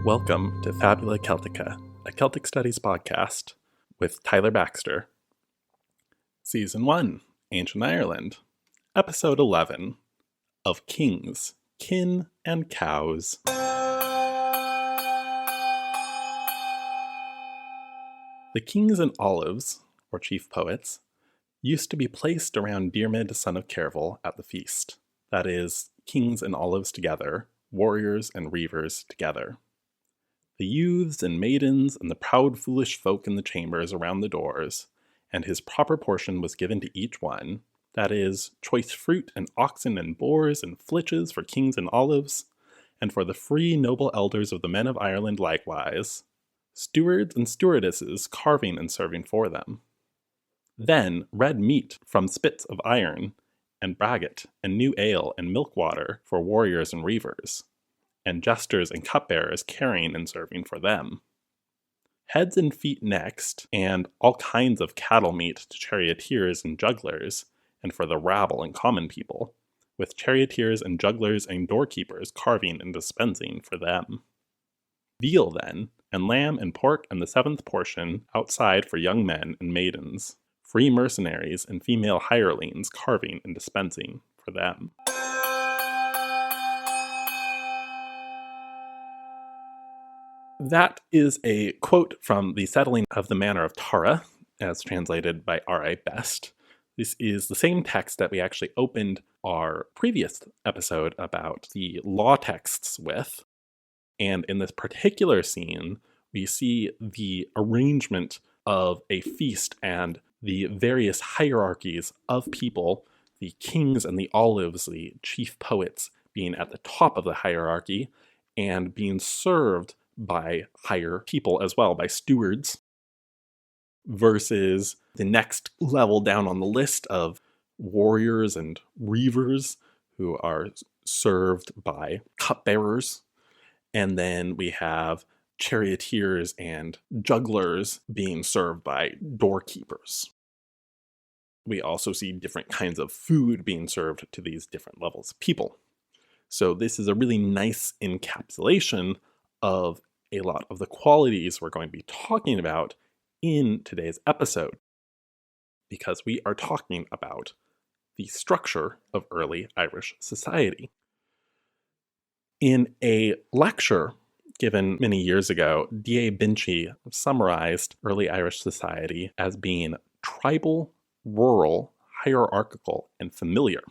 Welcome to Fabula Celtica, a Celtic Studies podcast with Tyler Baxter. Season 1, Ancient Ireland, Episode 11, Of Kings, Kin, and Cows. The kings and olives, or chief poets, used to be placed around Diarmid, son of Cearbhail, at the feast. That is, kings and olives together, warriors and reavers together. The youths and maidens and the proud foolish folk in the chambers around the doors, and his proper portion was given to each one, that is, choice fruit and oxen and boars and flitches for kings and olives, and for the free noble elders of the men of Ireland likewise, stewards and stewardesses carving and serving for them. Then red meat from spits of iron, and braggot, and new ale and milk water for warriors and reavers, and jesters and cupbearers carrying and serving for them. Heads and feet next, and all kinds of cattle meat to charioteers and jugglers, and for the rabble and common people, with charioteers and jugglers and doorkeepers carving and dispensing for them. Veal then, and lamb and pork and the seventh portion outside for young men and maidens, free mercenaries and female hirelings carving and dispensing for them. That is a quote from The Settling of the Manor of Tara, as translated by R.I. Best. This is the same text that we actually opened our previous episode about the law texts with. And in this particular scene, we see the arrangement of a feast and the various hierarchies of people, the kings and the olives, the chief poets, being at the top of the hierarchy and being served by higher people as well, by stewards, versus the next level down on the list of warriors and reavers who are served by cupbearers. And then we have charioteers and jugglers being served by doorkeepers. We also see different kinds of food being served to these different levels of people. So this is a really nice encapsulation of a lot of the qualities we're going to be talking about in today's episode, because we are talking about the structure of early Irish society. In a lecture given many years ago, D.A. Binchy summarized early Irish society as being tribal, rural, hierarchical, and familiar.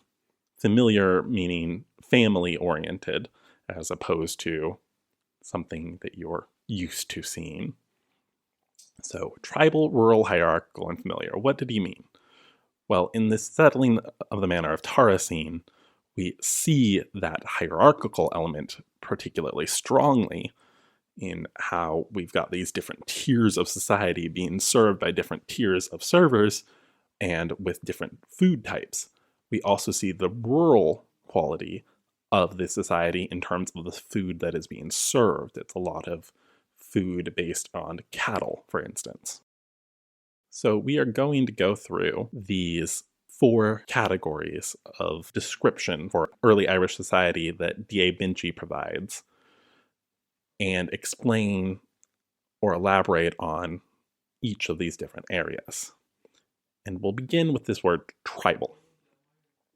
Familiar meaning family-oriented, as opposed to something that you're used to seeing. So, tribal, rural, hierarchical, and familiar. What did he mean? Well, in this Settling of the Manor of Tara scene, we see that hierarchical element particularly strongly in how we've got these different tiers of society being served by different tiers of servers and with different food types. We also see the rural quality of this society in terms of the food that is being served. It's a lot of food based on cattle, for instance. So we are going to go through these 4 categories of description for early Irish society that D.A. Binchy provides and explain or elaborate on each of these different areas. And we'll begin with this word tribal.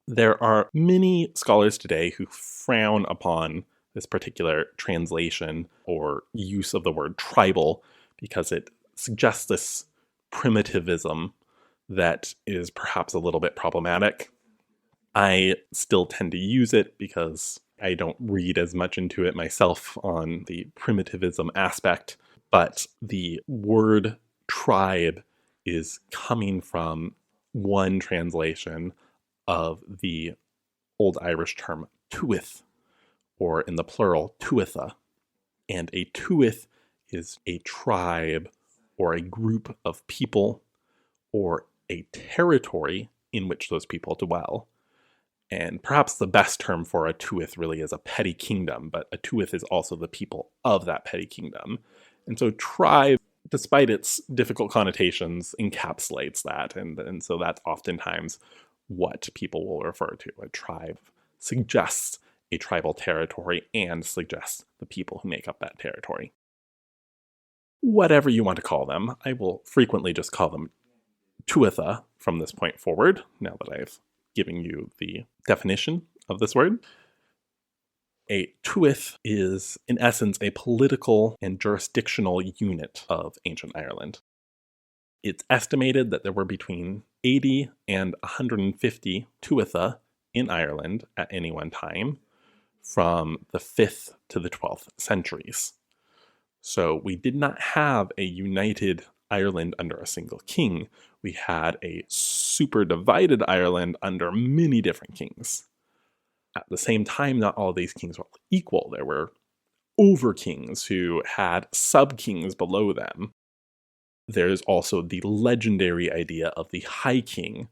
There are many scholars today who frown upon this particular translation or use of the word tribal because it suggests this primitivism that is perhaps a little bit problematic. I still tend to use it because I don't read as much into it myself on the primitivism aspect, but the word tribe is coming from one translation of the Old Irish term tuath, or in the plural, tuatha. And a tuath is a tribe or a group of people or a territory in which those people dwell. And perhaps the best term for a tuath really is a petty kingdom, but a tuath is also the people of that petty kingdom. And so tribe, despite its difficult connotations, encapsulates that. And so that's oftentimes what people will refer to. A tribe suggests a tribal territory and suggests the people who make up that territory. Whatever you want to call them, I will frequently just call them tuatha from this point forward, now that I've given you the definition of this word. A tuath is, in essence, a political and jurisdictional unit of ancient Ireland. It's estimated that there were between 80 and 150 tuatha in Ireland at any one time, from the 5th to the 12th centuries. So we did not have a united Ireland under a single king. We had a super divided Ireland under many different kings. At the same time, not all of these kings were equal. There were over-kings who had sub-kings below them. There's also the legendary idea of the High King.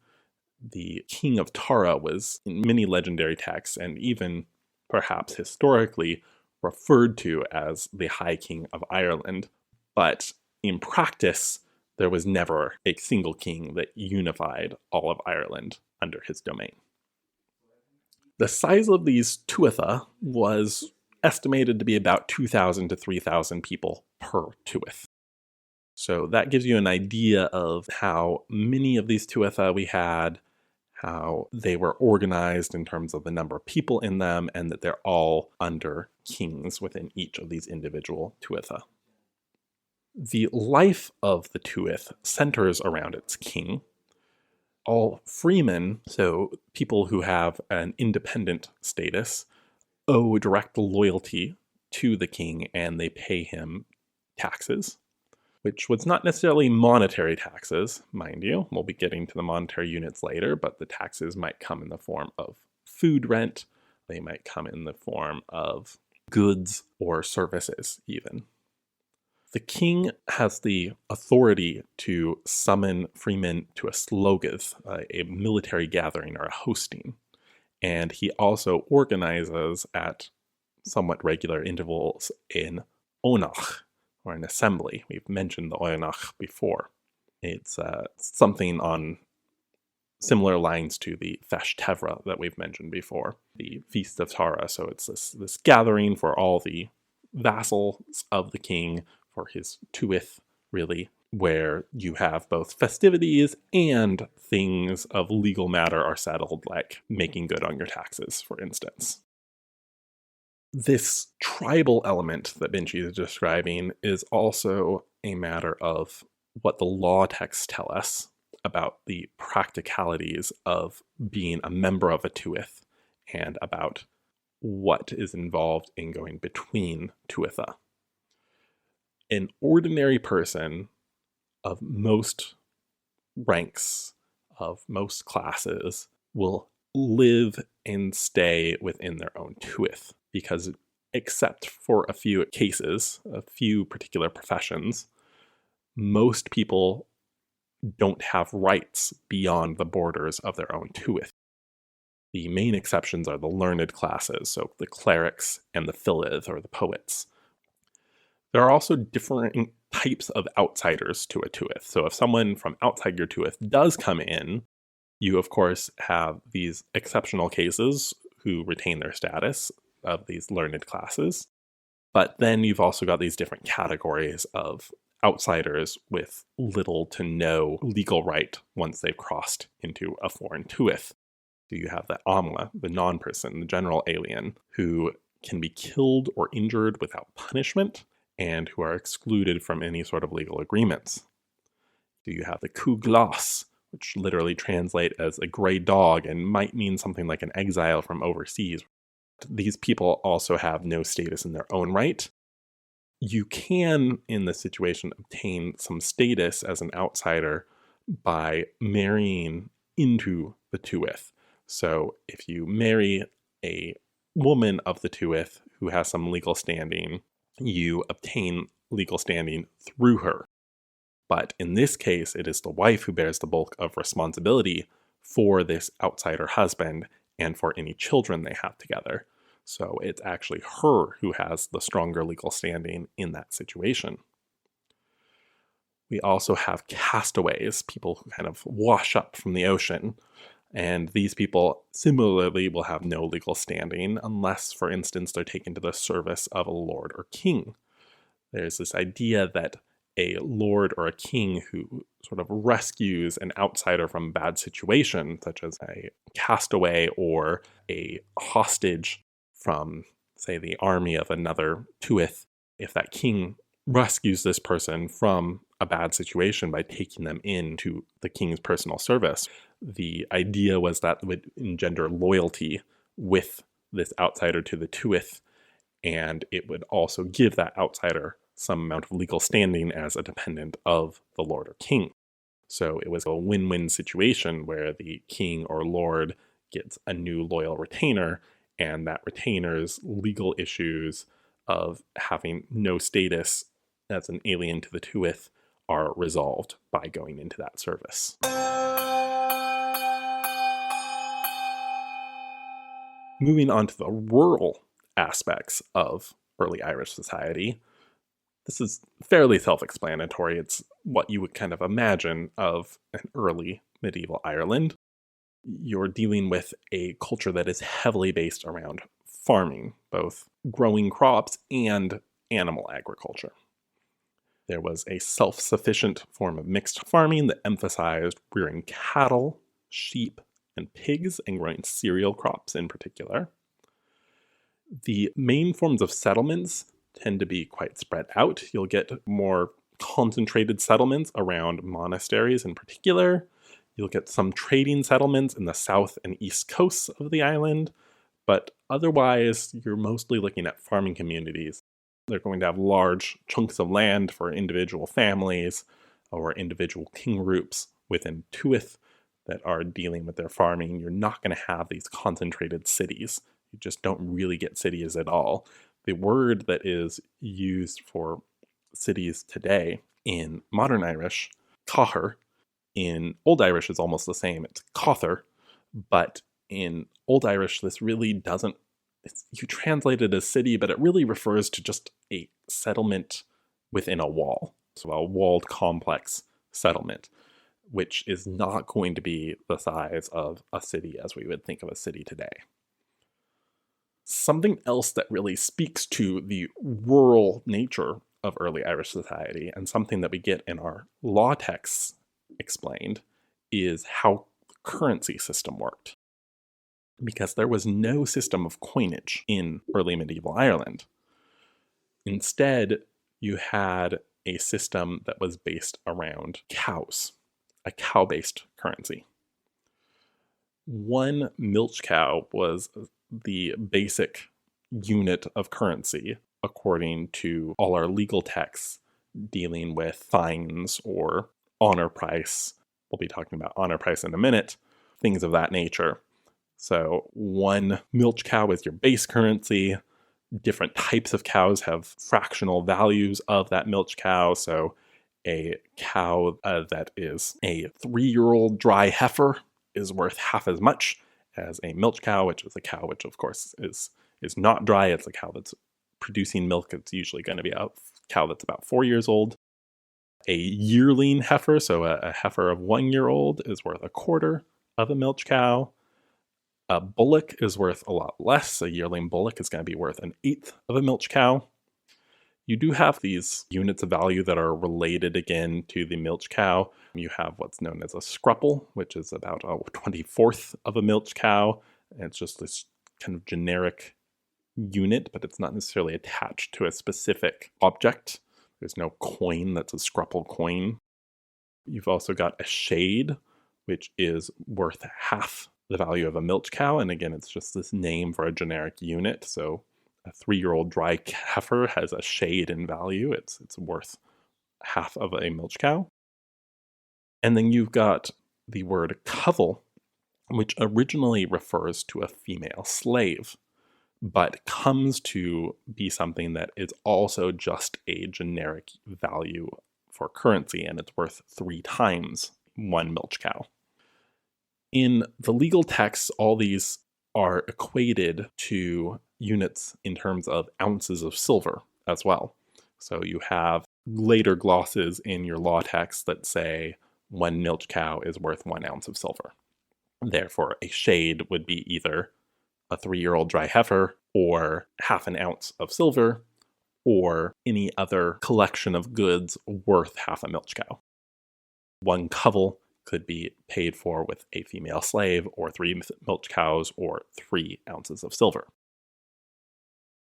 The King of Tara was, in many legendary texts, and even perhaps historically, referred to as the High King of Ireland. But in practice, there was never a single king that unified all of Ireland under his domain. The size of these tuatha was estimated to be about 2,000 to 3,000 people per tuath. So that gives you an idea of how many of these tuatha we had, how they were organized in terms of the number of people in them, and that they're all under kings within each of these individual tuatha. The life of the tuath centers around its king. All freemen, so people who have an independent status, owe direct loyalty to the king, and they pay him taxes, which was not necessarily monetary taxes, mind you. We'll be getting to the monetary units later, but the taxes might come in the form of food rent. They might come in the form of goods or services, even. The king has the authority to summon freemen to a slogeth, a military gathering or a hosting. And he also organizes at somewhat regular intervals an onach, or an assembly. We've mentioned the onach before. It's something on similar lines to the Feis Tevra that we've mentioned before, the Feast of Tara. So it's this gathering for all the vassals of the king, for his tuath, really, where you have both festivities and things of legal matter are settled, like making good on your taxes, for instance. This tribal element that Binchy is describing is also a matter of what the law texts tell us about the practicalities of being a member of a tuath and about what is involved in going between tuatha. An ordinary person of most ranks, of most classes, will live and stay within their own tuath, because except for a few cases, a few particular professions, most people don't have rights beyond the borders of their own tuath. The main exceptions are the learned classes, so the clerics and the fillith, or the poets. There are also different types of outsiders to a tuath. So if someone from outside your tuath does come in, you of course have these exceptional cases who retain their status of these learned classes. But then you've also got these different categories of outsiders with little to no legal right once they've crossed into a foreign tuath. So you have the amla, the non-person, the general alien, who can be killed or injured without punishment, and who are excluded from any sort of legal agreements. So you have the cúglas, which literally translate as a gray dog and might mean something like an exile from overseas. These people also have no status in their own right. You can, in this situation, obtain some status as an outsider by marrying into the tuath. So if you marry a woman of the tuath who has some legal standing, you obtain legal standing through her. But in this case, it is the wife who bears the bulk of responsibility for this outsider husband and for any children they have together. So it's actually her who has the stronger legal standing in that situation. We also have castaways, people who kind of wash up from the ocean. And these people similarly will have no legal standing unless, for instance, they're taken to the service of a lord or king. There's this idea that a lord or a king who sort of rescues an outsider from a bad situation, such as a castaway or a hostage from, say, the army of another Tuath, if that king rescues this person from a bad situation by taking them into the king's personal service, the idea was that would engender loyalty with this outsider to the Tuath, and it would also give that outsider some amount of legal standing as a dependent of the lord or king. So it was a win-win situation where the king or lord gets a new loyal retainer, and that retainer's legal issues of having no status as an alien to the Tuath are resolved by going into that service. Moving on to the rural aspects of early Irish society, this is fairly self-explanatory. It's what you would kind of imagine of an early medieval Ireland. You're dealing with a culture that is heavily based around farming, both growing crops and animal agriculture. There was a self-sufficient form of mixed farming that emphasized rearing cattle, sheep, and pigs, and growing cereal crops in particular. The main forms of settlements tend to be quite spread out. You'll get more concentrated settlements around monasteries in particular. You'll get some trading settlements in the south and east coasts of the island, but otherwise you're mostly looking at farming communities. They're going to have large chunks of land for individual families or individual king groups within Tuath that are dealing with their farming. You're not going to have these concentrated cities. You just don't really get cities at all. The word that is used for cities today in modern Irish, cathair, in Old Irish is almost the same. It's cathair, but in Old Irish, this really doesn't, you translate it as city, but it really refers to just a settlement within a wall. So a walled complex settlement, which is not going to be the size of a city as we would think of a city today. Something else that really speaks to the rural nature of early Irish society, and something that we get in our law texts explained, is how the currency system worked. Because there was no system of coinage in early medieval Ireland. Instead, you had a system that was based around cows, a cow-based currency. One milch cow was the basic unit of currency according to all our legal texts dealing with fines or honor price. We'll be talking about honor price in a minute, things of that nature. So one milch cow is your base currency. Different types of cows have fractional values of that milch cow. So a cow that is a 3-year-old dry heifer is worth half as much as a milch cow, which is a cow which of course is not dry. It's a cow that's producing milk. It's usually going to be a cow that's about 4 years old. A yearling heifer, so a heifer of 1 year old, is worth a quarter of a milch cow. A bullock is worth a lot less. A yearling bullock is going to be worth an eighth of a milch cow. You do have these units of value that are related again to the milch cow. You have what's known as a scruple, which is about a 24th of a milch cow. And it's just this kind of generic unit, but it's not necessarily attached to a specific object. There's no coin that's a scruple coin. You've also got a shade, which is worth half the value of a milch cow. And again, it's just this name for a generic unit. So a 3-year-old dry heifer has a shade in value. It's worth half of a milch cow. And then you've got the word covel, which originally refers to a female slave, but comes to be something that is also just a generic value for currency, and it's worth 3 times one milch cow. In the legal texts, all these are equated to units in terms of ounces of silver as well. So you have later glosses in your law texts that say 1 milch cow is worth 1 ounce of silver. Therefore, a shade would be either a 3-year-old dry heifer, or half an ounce of silver, or any other collection of goods worth half a milch cow. One covel could be paid for with a female slave, or 3 milch cows, or 3 ounces of silver.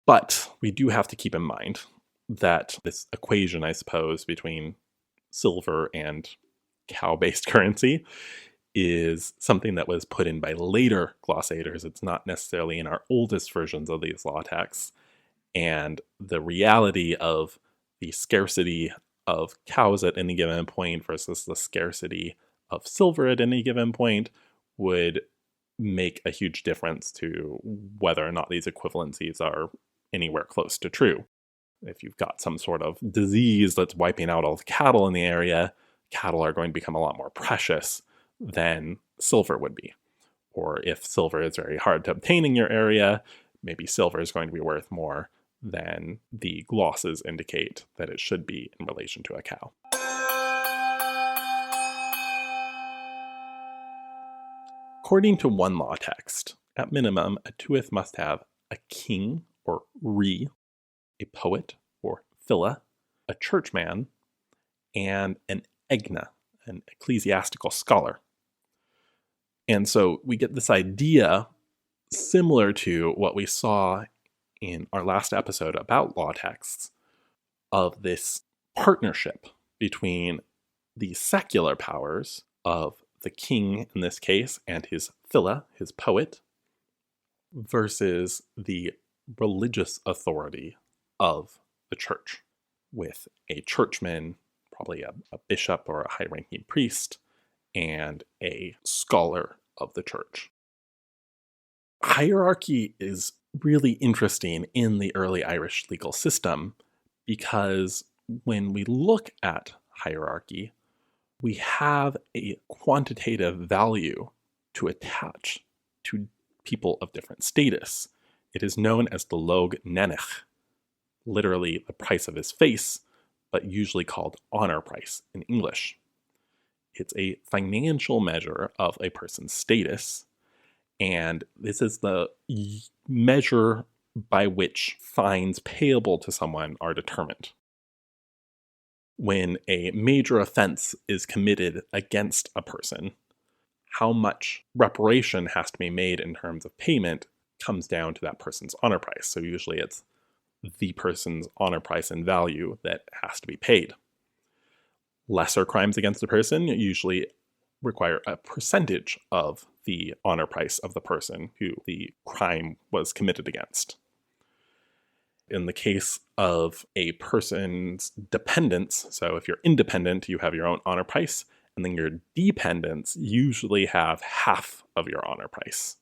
But we do have to keep in mind that this equation, I suppose, between silver and cow-based currency is something that was put in by later glossators. It's not necessarily in our oldest versions of these law texts. And the reality of the scarcity of cows at any given point versus the scarcity of silver at any given point would make a huge difference to whether or not these equivalencies are anywhere close to true. If you've got some sort of disease that's wiping out all the cattle in the area, cattle are going to become a lot more precious than silver would be. Or if silver is very hard to obtain in your area, maybe silver is going to be worth more than the glosses indicate that it should be in relation to a cow. According to one law text, at minimum, a tuath must have a king, or ri, a poet, or phila, a churchman, and an egna, an ecclesiastical scholar. And so we get this idea similar to what we saw in our last episode about law texts, of this partnership between the secular powers of the king in this case and his phila, his poet, versus the religious authority of the church, with a churchman, probably a bishop or a high-ranking priest, and a scholar of the church. Hierarchy is really interesting in the early Irish legal system because when we look at hierarchy, we have a quantitative value to attach to people of different status. It is known as the log nenech, literally the price of his face, but usually called honor price in English. It's a financial measure of a person's status, and this is the measure by which fines payable to someone are determined. When a major offense is committed against a person, how much reparation has to be made in terms of payment comes down to that person's honor price. So usually it's the person's honor price and value that has to be paid. Lesser crimes against a person usually require a percentage of the honor price of the person who the crime was committed against. In the case of a person's dependents, so if you're independent, you have your own honor price, and then your dependents usually have half of your honor price.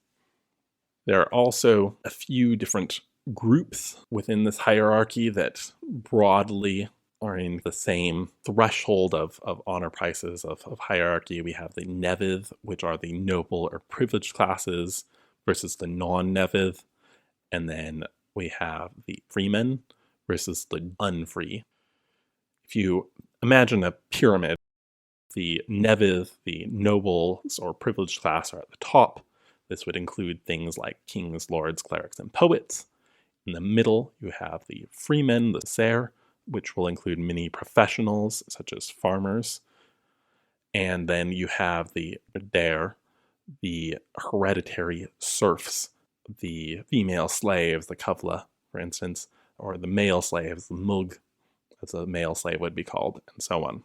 There are also a few different groups within this hierarchy that broadly are in the same threshold of honor prices of hierarchy. We have the nevydd, which are the noble or privileged classes, versus the non-nevydd, and then we have the freemen versus the unfree. If you imagine a pyramid, the nevydd, the nobles or privileged class, are at the top. This would include things like kings, lords, clerics, and poets. In the middle, you have the freemen, the ser, which will include many professionals, such as farmers. And then you have the der, the hereditary serfs, the female slaves, the kavla, for instance, or the male slaves, the mug, as a male slave would be called, and so on.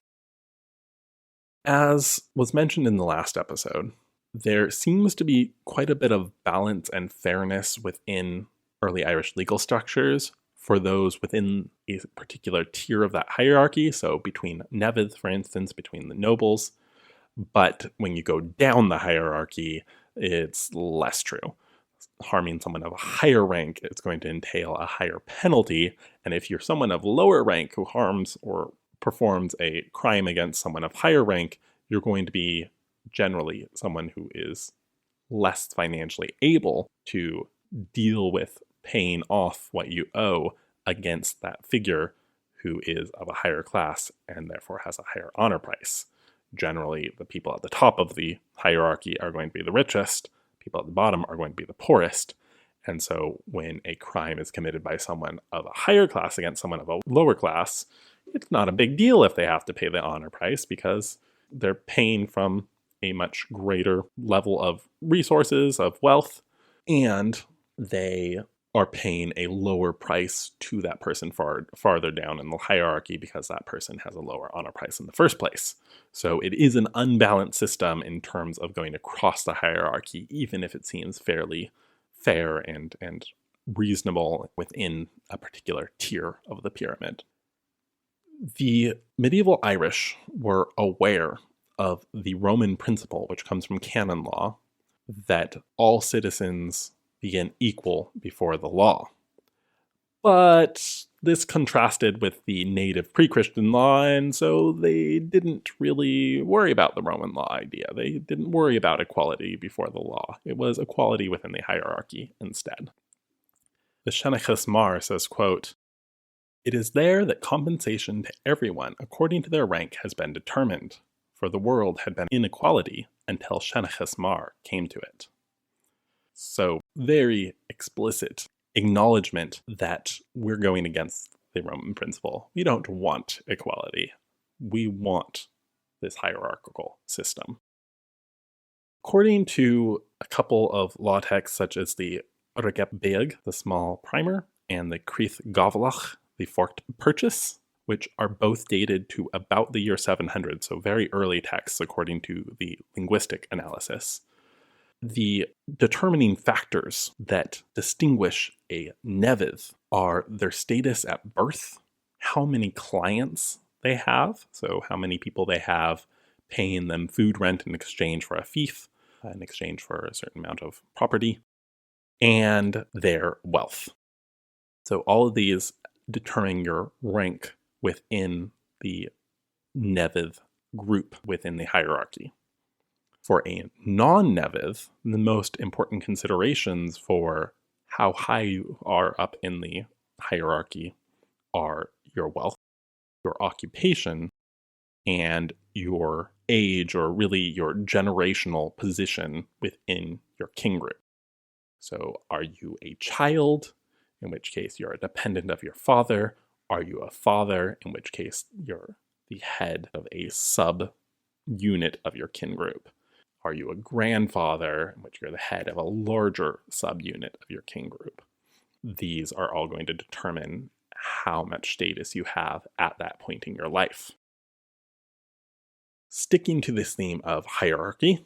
As was mentioned in the last episode, there seems to be quite a bit of balance and fairness within early Irish legal structures for those within a particular tier of that hierarchy, so between nevydd, for instance, between the nobles. But when you go down the hierarchy, it's less true. Harming someone of a higher rank is going to entail a higher penalty, and if you're someone of lower rank who harms or performs a crime against someone of higher rank, you're going to be generally someone who is less financially able to deal with paying off what you owe against that figure who is of a higher class and therefore has a higher honor price. generally the people at the top of the hierarchy are going to be the richest, people at the bottom are going to be the poorest. And so when a crime is committed by someone of a higher class against someone of a lower class, it's not a big deal if they have to pay the honor price because they're paying from a much greater level of resources, of wealth, and they are paying a lower price to that person farther down in the hierarchy because that person has a lower honor price in the first place. So it is an unbalanced system in terms of going across the hierarchy, even if it seems fairly fair and reasonable within a particular tier of the pyramid. The medieval Irish were aware of the Roman principle, which comes from canon law, that all citizens begin equal before the law. But this contrasted with the native pre-Christian law, and so they didn't really worry about the Roman law idea. They didn't worry about equality before the law. It was equality within the hierarchy instead. The Senachus Mar says, quote, "It is there that compensation to everyone according to their rank has been determined, for the world had been inequality until Senachus Mar came to it." So very explicit acknowledgement that we're going against the Roman principle. We don't want equality. We want this hierarchical system. According to a couple of law texts such as the Regep Beag, the small primer, and the Creath Gavlach, the forked purchase, which are both dated to about the year 700, so very early texts according to the linguistic analysis. The determining factors that distinguish a neviv are their status at birth, how many clients they have, so how many people they have paying them food, rent in exchange for a fief, in exchange for a certain amount of property, and their wealth. So all of these determine your rank within the neviv group within the hierarchy. For a non-neviv, the most important considerations for how high you are up in the hierarchy are your wealth, your occupation, and your age, or really your generational position within your kin group. So are you a child, in which case you're a dependent of your father? Are you a father, in which case you're the head of a sub-unit of your kin group? Are you a grandfather, in which you're the head of a larger subunit of your kin group? These are all going to determine how much status you have at that point in your life. Sticking to this theme of hierarchy,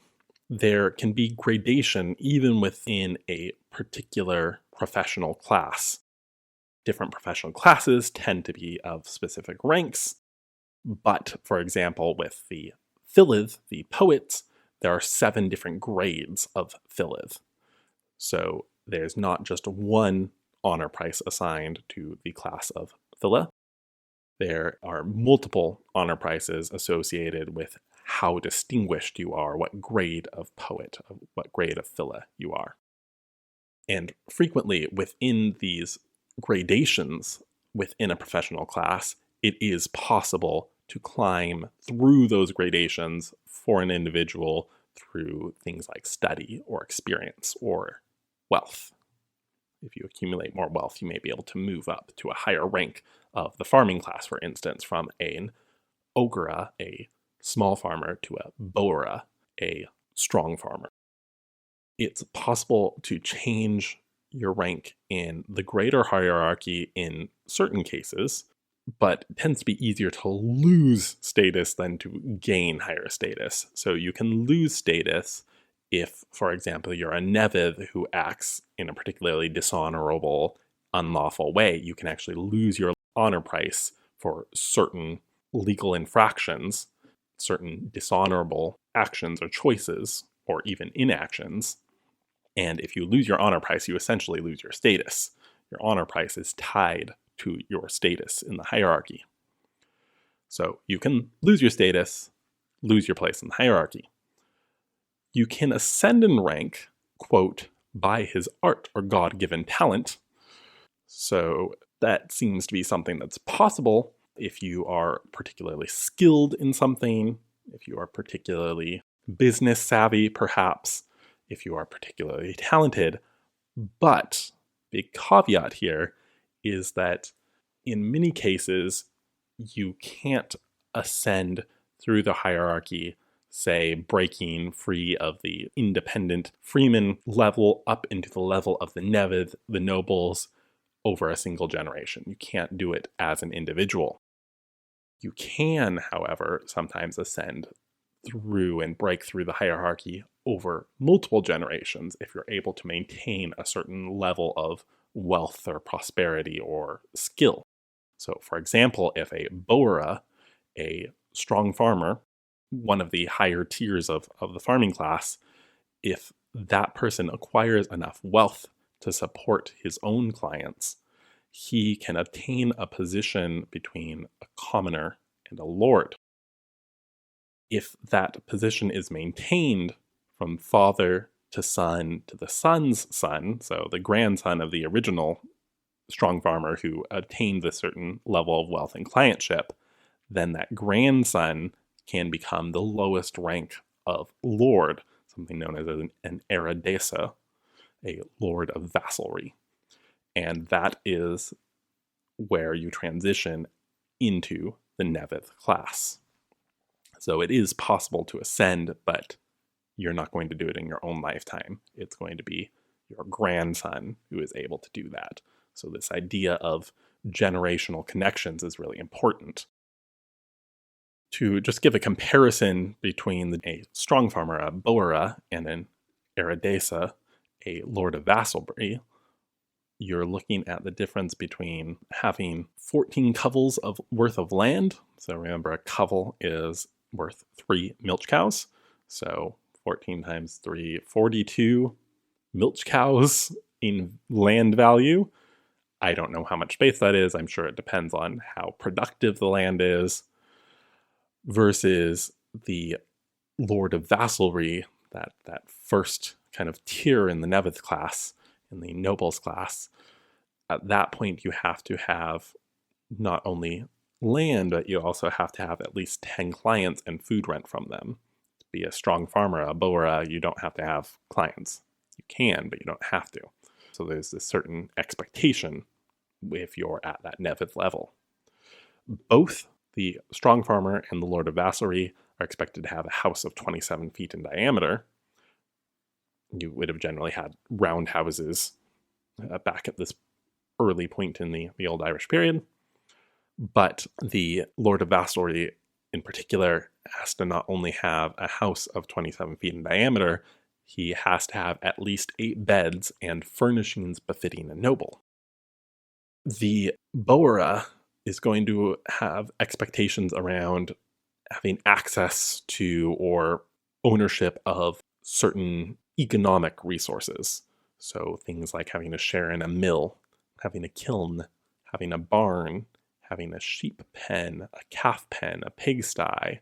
there can be gradation even within a particular professional class. Different professional classes tend to be of specific ranks, but for example, with the Philith, the poets, there are 7 different grades of Philith. So there's not just one honor price assigned to the class of Phila. There are multiple honor prices associated with how distinguished you are, what grade of poet, what grade of Phila you are. And frequently within these gradations within a professional class, it is possible to climb through those gradations for an individual through things like study or experience or wealth. If you accumulate more wealth, you may be able to move up to a higher rank of the farming class, for instance, from an ogre, a small farmer, to a boera, a strong farmer. It's possible to change your rank in the greater hierarchy in certain cases, but it tends to be easier to lose status than to gain higher status. So you can lose status if, for example, you're a neviv who acts in a particularly dishonorable, unlawful way. You can actually lose your honor price for certain legal infractions, certain dishonorable actions or choices, or even inactions. And if you lose your honor price, you essentially lose your status. Your honor price is tied to your status in the hierarchy. So you can lose your status, lose your place in the hierarchy. You can ascend in rank, quote, by his art or God-given talent. So that seems to be something that's possible if you are particularly skilled in something, if you are particularly business savvy, perhaps, if you are particularly talented. But the caveat here is that in many cases, you can't ascend through the hierarchy, say, breaking free of the independent freeman level up into the level of the Nevid, the nobles, over a single generation. You can't do it as an individual. You can, however, sometimes ascend through and break through the hierarchy over multiple generations if you're able to maintain a certain level of wealth or prosperity or skill. So, for example, if a Boera, a strong farmer, one of the higher tiers of the farming class, if that person acquires enough wealth to support his own clients, he can obtain a position between a commoner and a lord. If that position is maintained from father to son to the son's son, so the grandson of the original strong farmer who attained a certain level of wealth and clientship, then that grandson can become the lowest rank of lord, something known as an eradesa, a lord of vassalry. And that is where you transition into the Nevith class. So it is possible to ascend, but you're not going to do it in your own lifetime. It's going to be your grandson who is able to do that. So this idea of generational connections is really important. To just give a comparison between a strong farmer, a Boera, and an Eradesa, a lord of vassalry, you're looking at the difference between having 14 covels worth of land. So remember, a covel is worth 3 milch cows. So 14 times 3, 42 milch cows in land value. I don't know how much space that is. I'm sure it depends on how productive the land is. Versus the Lord of Vassalry, that first kind of tier in the Nevith class, in the nobles class. At that point, you have to have not only land, but you also have to have at least 10 clients and food rent from them. To be a strong farmer, a Boera, you don't have to have clients. You can, but you don't have to. So there's this certain expectation if you're at that Nevith level. Both the strong farmer and the Lord of Vassalry are expected to have a house of 27 feet in diameter. You would have generally had round houses back at this early point in the Old Irish period. But the Lord of Vassalry in particular has to not only have a house of 27 feet in diameter, he has to have at least 8 beds and furnishings befitting a noble. The Boera is going to have expectations around having access to or ownership of certain economic resources. So things like having a share in a mill, having a kiln, having a barn, having a sheep pen, a calf pen, a pigsty,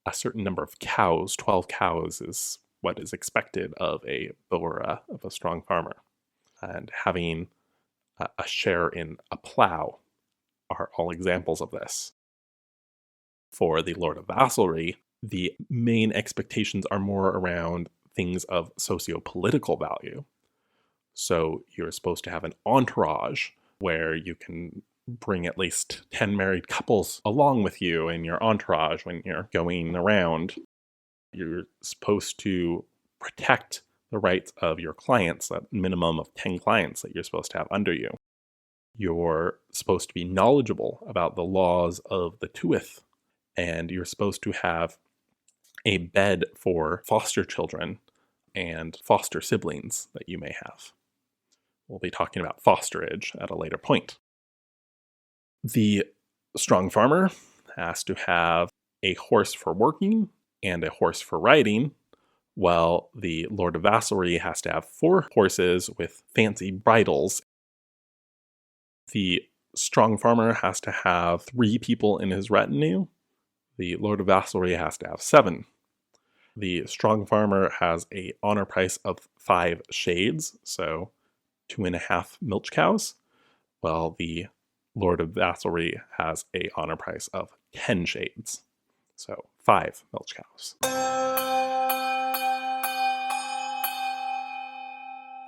a certain number of cows. 12 cows is what is expected of a Boera, of a strong farmer. And having a share in a plow are all examples of this. For the Lord of Vassalry, the main expectations are more around things of socio-political value. So you're supposed to have an entourage where you can bring at least 10 married couples along with you in your entourage when you're going around. You're supposed to protect the rights of your clients, a minimum of 10 clients that you're supposed to have under you. You're supposed to be knowledgeable about the laws of the Tuath, and you're supposed to have a bed for foster children and foster siblings that you may have. We'll be talking about fosterage at a later point. The strong farmer has to have a horse for working and a horse for riding, while the Lord of Vassalry has to have 4 horses with fancy bridles. The strong farmer has to have 3 people in his retinue. The Lord of Vassalry has to have 7. The strong farmer has an honor price of 5 shades, so 2.5 milch cows, while the Lord of Vassalry has an honor price of 10 shades, so 5 milch cows.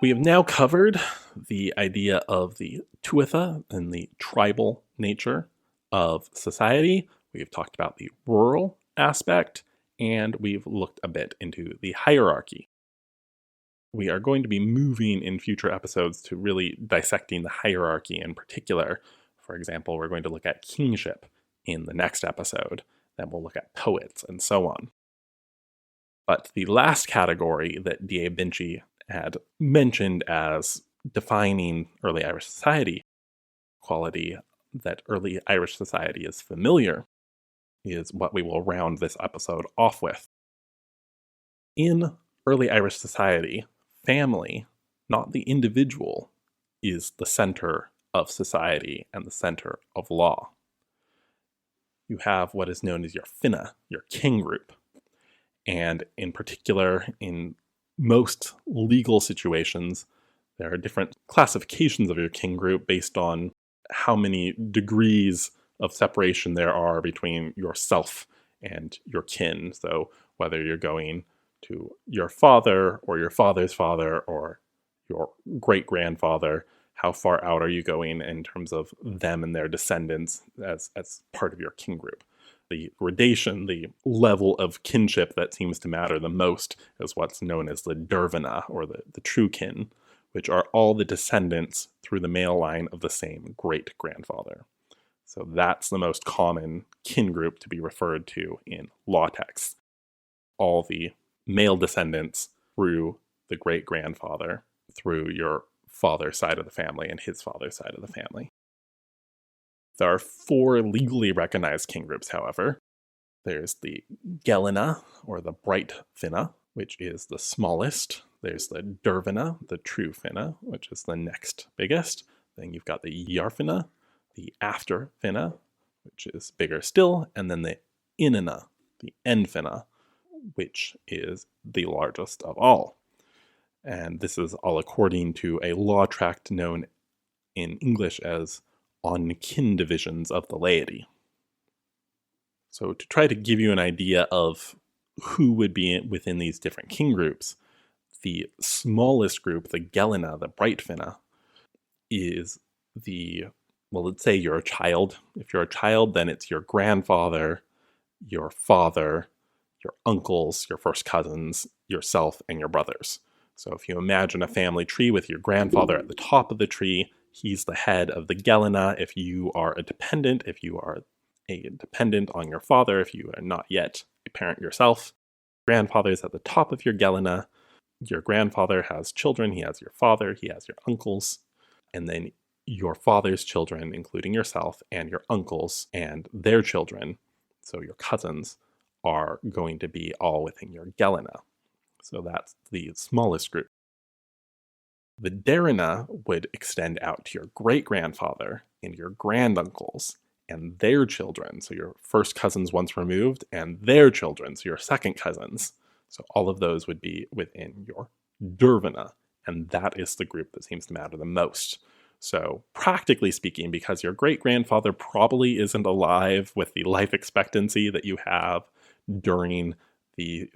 We have now covered the idea of the tuatha and the tribal nature of society. We've talked about the rural aspect, and we've looked a bit into the hierarchy. We are going to be moving in future episodes to really dissecting the hierarchy in particular. For example, we're going to look at kingship in the next episode. Then we'll look at poets and so on. But the last category that D.A. Binchy had mentioned as defining early Irish society, quality that early Irish society is familiar, is what we will round this episode off with. In early Irish society, family, not the individual, is the center of society and the center of law. You have what is known as your finna, your king group. And in particular, in most legal situations, there are different classifications of your king group based on how many degrees of separation there are between yourself and your kin. So whether you're going to your father or your father's father or your great-grandfather, how far out are you going in terms of them and their descendants as part of your kin group? The gradation, the level of kinship that seems to matter the most is what's known as the dervina, or the true kin, which are all the descendants through the male line of the same great-grandfather. So that's the most common kin group to be referred to in law texts. All the male descendants through the great-grandfather, through your father's side of the family and his father's side of the family. There are 4 legally recognized kin groups, however. There's the Gelina, or the bright finna, which is the smallest. There's the Dervina, the true finna, which is the next biggest. Then you've got the Yarfinna, the after finna, which is bigger still. And then the Inina, the end finna, which is the largest of all. And this is all according to a law tract known in English as On Kin Divisions of the Laity. So to try to give you an idea of who would be within these different kin groups, the smallest group, the Gelina, the bright finna, is let's say you're a child. If you're a child, then it's your grandfather, your father, your uncles, your first cousins, yourself, and your brothers. So if you imagine a family tree with your grandfather at the top of the tree, he's the head of the Gelina. If you are a dependent on your father, if you are not yet a parent yourself, grandfather is at the top of your Gelina. Your grandfather has children. He has your father. He has your uncles. And then your father's children, including yourself, and your uncles and their children, so your cousins, are going to be all within your Gelina. So that's the smallest group. The Derina would extend out to your great-grandfather and your granduncles and their children, so your first cousins once removed, and their children, so your second cousins. So all of those would be within your Dervina, and that is the group that seems to matter the most. So practically speaking, because your great-grandfather probably isn't alive with the life expectancy that you have during the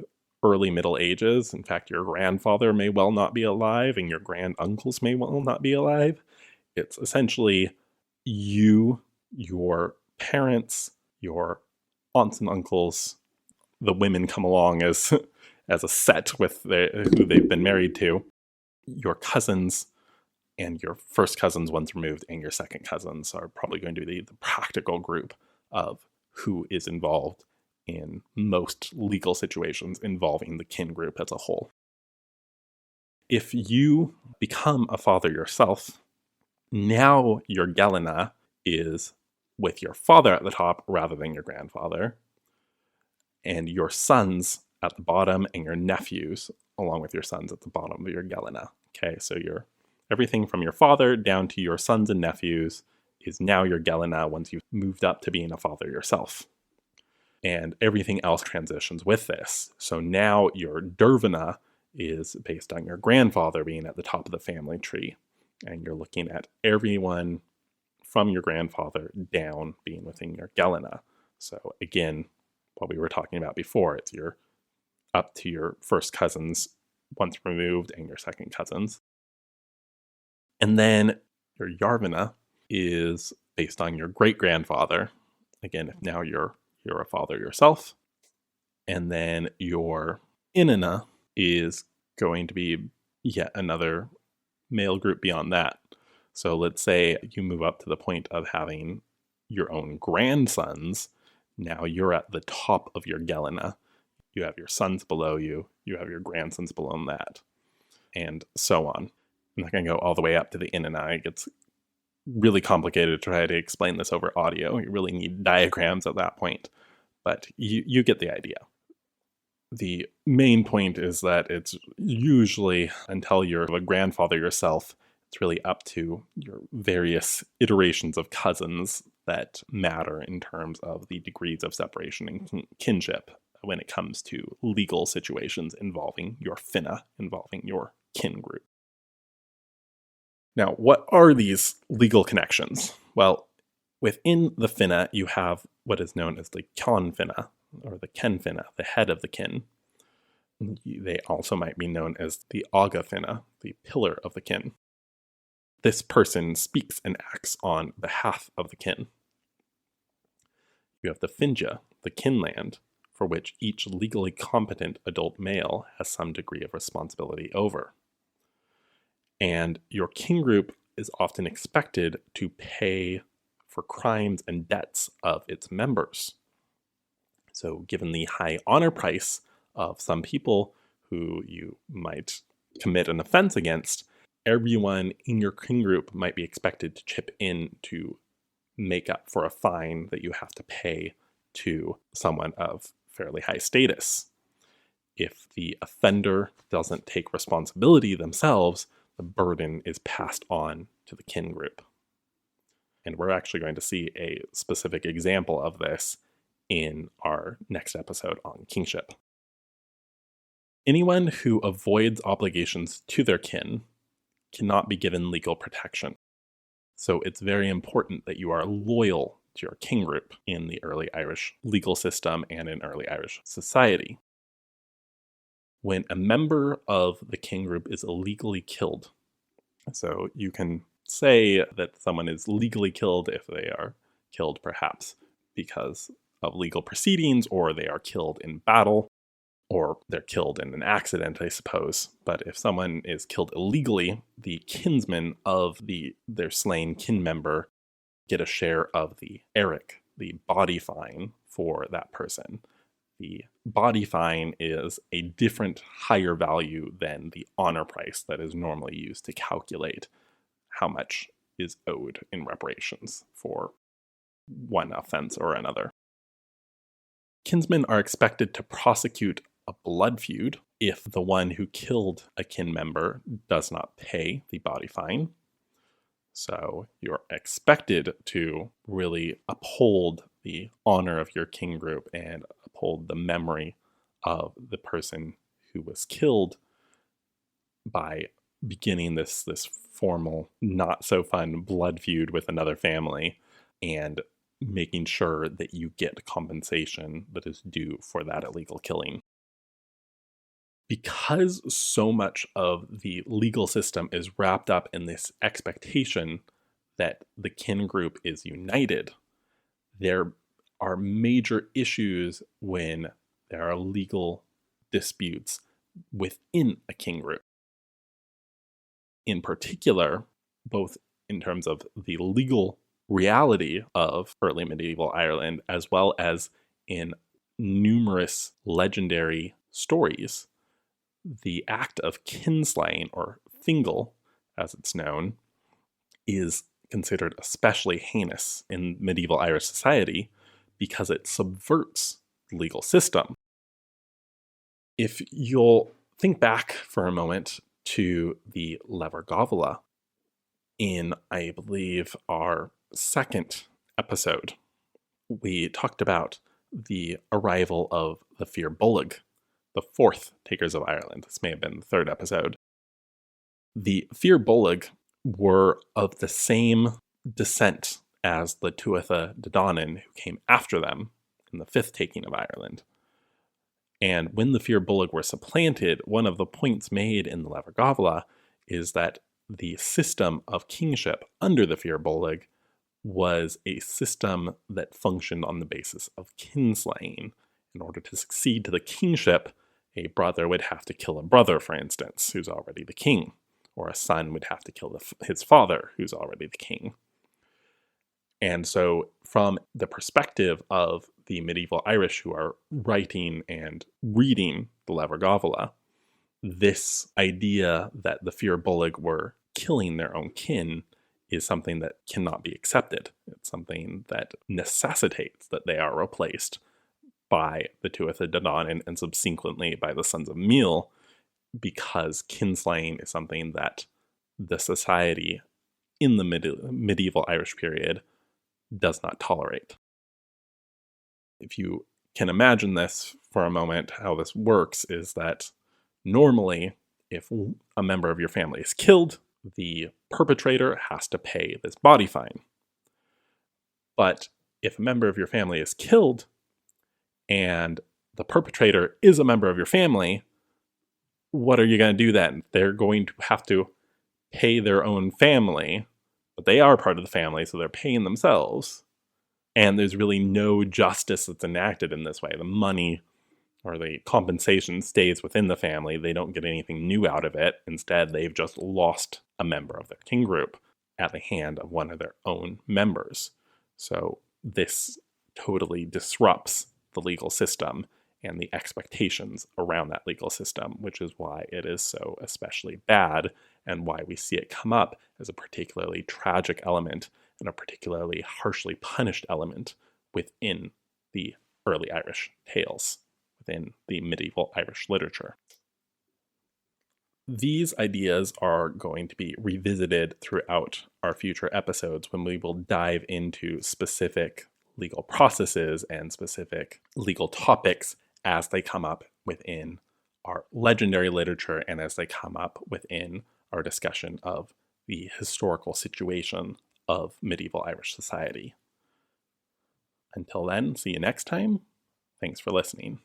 early Middle Ages. In fact, your grandfather may well not be alive, and your granduncles may well not be alive. It's essentially you, your parents, your aunts and uncles. The women come along as a set with who they've been married to. Your cousins and your first cousins once removed and your second cousins are probably going to be the practical group of who is involved in most legal situations involving the kin group as a whole. If you become a father yourself, now your Gelina is with your father at the top rather than your grandfather, and your sons at the bottom and your nephews along with your sons at the bottom of your Gelina. Okay, so everything from your father down to your sons and nephews is now your Gelina once you've moved up to being a father yourself. And everything else transitions with this. So now your Dervina is based on your grandfather being at the top of the family tree. And you're looking at everyone from your grandfather down being within your Gelina. So again, what we were talking about before. It's your up to your first cousins once removed and your second cousins. And then your Yarvina is based on your great-grandfather. Again, if now you're a father yourself. And then your Inanna is going to be yet another male group beyond that. So let's say you move up to the point of having your own grandsons. Now you're at the top of your Gelina. You have your sons below you. You have your grandsons below that. And so on. I'm not going to go all the way up to the Inanna. It gets really complicated to try to explain this over audio. You really need diagrams at that point. But you get the idea. The main point is that it's usually, until you're a grandfather yourself, it's really up to your various iterations of cousins that matter in terms of the degrees of separation and kinship when it comes to legal situations involving your finna, involving your kin group. Now, what are these legal connections? Well, within the finna, you have what is known as the kjon finna, or the ken finna, the head of the kin. They also might be known as the aga finna, the pillar of the kin. This person speaks and acts on behalf of the kin. You have the finja, the kinland, for which each legally competent adult male has some degree of responsibility over. And your kin group is often expected to pay for crimes and debts of its members. So given the high honor price of some people who you might commit an offense against, everyone in your kin group might be expected to chip in to make up for a fine that you have to pay to someone of fairly high status. If the offender doesn't take responsibility themselves, the burden is passed on to the kin group. And we're actually going to see a specific example of this in our next episode on kingship. Anyone who avoids obligations to their kin cannot be given legal protection. So it's very important that you are loyal to your kin group in the early Irish legal system and in early Irish society. When a member of the kin group is illegally killed, so you can say that someone is legally killed if they are killed perhaps because of legal proceedings, or they are killed in battle, or they're killed in an accident, I suppose. But if someone is killed illegally, the kinsmen of their slain kin member get a share of the eric, the body fine for that person. The body fine is a different, higher value than the honor price that is normally used to calculate how much is owed in reparations for one offense or another. Kinsmen are expected to prosecute a blood feud if the one who killed a kin member does not pay the body fine. So you're expected to really uphold the honor of your kin group and uphold the memory of the person who was killed by beginning this formal, not so fun blood feud with another family and making sure that you get compensation that is due for that illegal killing. Because so much of the legal system is wrapped up in this expectation that the kin group is united, there are major issues when there are legal disputes within a kin group. In particular, both in terms of the legal reality of early medieval Ireland, as well as in numerous legendary stories, the act of kinslaying, or fingal, as it's known, is considered especially heinous in medieval Irish society because it subverts the legal system. If you'll think back for a moment to the Lever Gavela in, I believe, our second episode, we talked about the arrival of the Fir Bolg, the fourth Takers of Ireland. This may have been the third episode. The Fir Bolg were of the same descent as the Tuatha De Danann who came after them, in the fifth taking of Ireland. And when the Fir Bolg were supplanted, one of the points made in the Lever Gabhla is that the system of kingship under the Fir Bolg was a system that functioned on the basis of kinslaying. In order to succeed to the kingship, a brother would have to kill a brother, for instance, who's already the king, or a son would have to kill his father, who's already the king. And so from the perspective of the medieval Irish who are writing and reading the Lever Gabhla, this idea that the Fir Bolg were killing their own kin is something that cannot be accepted. It's something that necessitates that they are replaced by the Tuatha De Danann and subsequently by the Sons of Meath, because kinslaying is something that the society in the medieval Irish period does not tolerate. If you can imagine this for a moment, how this works is that normally, if a member of your family is killed, the perpetrator has to pay this body fine. But if a member of your family is killed and the perpetrator is a member of your family, what are you going to do then? They're going to have to pay their own family, but they are part of the family, so they're paying themselves. And there's really no justice that's enacted in this way. The money or the compensation stays within the family. They don't get anything new out of it. Instead, they've just lost a member of their kin group at the hand of one of their own members. So this totally disrupts the legal system and the expectations around that legal system, which is why it is so especially bad and why we see it come up as a particularly tragic element and a particularly harshly punished element within the early Irish tales, within the medieval Irish literature. These ideas are going to be revisited throughout our future episodes when we will dive into specific legal processes and specific legal topics as they come up within our legendary literature and as they come up within our discussion of the historical situation of medieval Irish society. Until then, see you next time. Thanks for listening.